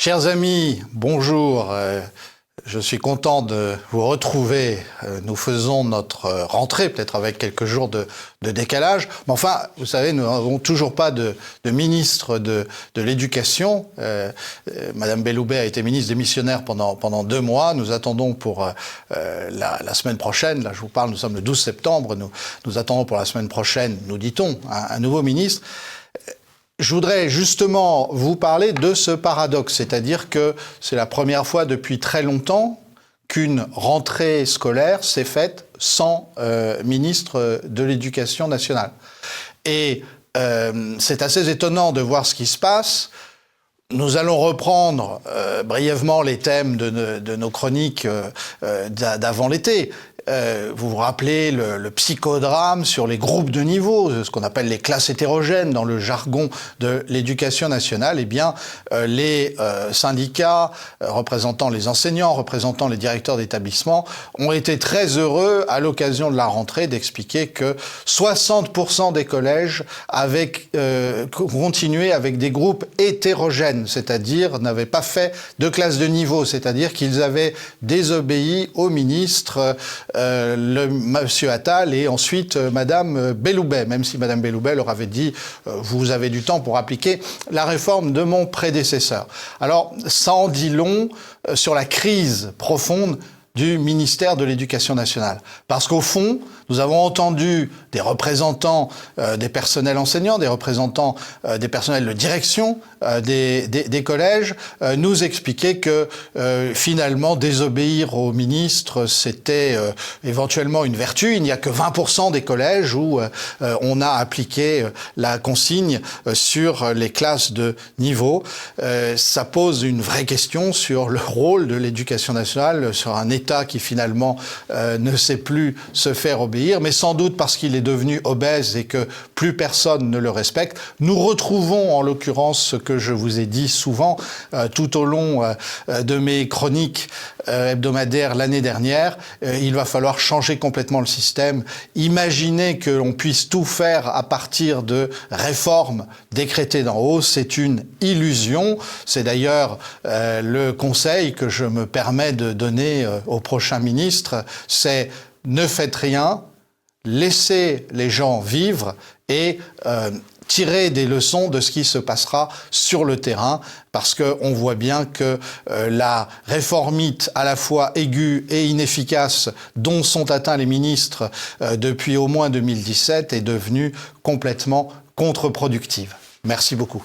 Chers amis, bonjour. Je suis content de vous retrouver. Nous faisons notre rentrée, peut-être avec quelques jours de décalage. Mais enfin, vous savez, nous n'avons toujours pas de ministre de l'Éducation. Madame Belloubet a été ministre démissionnaire pendant 2 mois. Nous attendons pour la semaine prochaine, là je vous parle, nous sommes le 12 septembre, nous attendons pour la semaine prochaine, nous dit-on, un nouveau ministre. Je voudrais justement vous parler de ce paradoxe, c'est-à-dire que c'est la première fois depuis très longtemps qu'une rentrée scolaire s'est faite sans ministre de l'Éducation nationale. Et c'est assez étonnant de voir ce qui se passe. Nous allons reprendre brièvement les thèmes de nos chroniques d'avant l'été. Vous vous rappelez le psychodrame sur les groupes de niveau, ce qu'on appelle les classes hétérogènes dans le jargon de l'éducation nationale. Eh bien, les syndicats représentant les enseignants, représentant les directeurs d'établissement ont été très heureux à l'occasion de la rentrée d'expliquer que 60% des collèges avaient continué avec des groupes hétérogènes, c'est-à-dire n'avaient pas fait de classe de niveau, c'est-à-dire qu'ils avaient désobéi au ministre Monsieur Attal et ensuite Madame Belloubet, même si Madame Belloubet leur avait dit vous avez du temps pour appliquer la réforme de mon prédécesseur. Alors, ça en dit long sur la crise profonde du ministère de l'Éducation nationale. Parce qu'au fond, nous avons entendu des représentants des personnels enseignants, des représentants des personnels de direction des collèges nous expliquer que finalement désobéir au ministre c'était éventuellement une vertu. Il n'y a que 20% des collèges où on a appliqué la consigne sur les classes de niveau. Ça pose une vraie question sur le rôle de l'Éducation nationale, sur un État qui finalement ne sait plus se faire obéir, mais sans doute parce qu'il est devenu obèse et que plus personne ne le respecte. Nous retrouvons en l'occurrence ce que je vous ai dit souvent tout au long de mes chroniques hebdomadaires l'année dernière. Il va falloir changer complètement le système. Imaginez que l'on puisse tout faire à partir de réformes décrétées d'en haut, c'est une illusion. C'est d'ailleurs le conseil que je me permets de donner au prochain ministre, c'est ne faites rien, laissez les gens vivre et tirer des leçons de ce qui se passera sur le terrain, parce qu'on voit bien que la réformite à la fois aiguë et inefficace dont sont atteints les ministres depuis au moins 2017 est devenue complètement contre-productive. Merci beaucoup.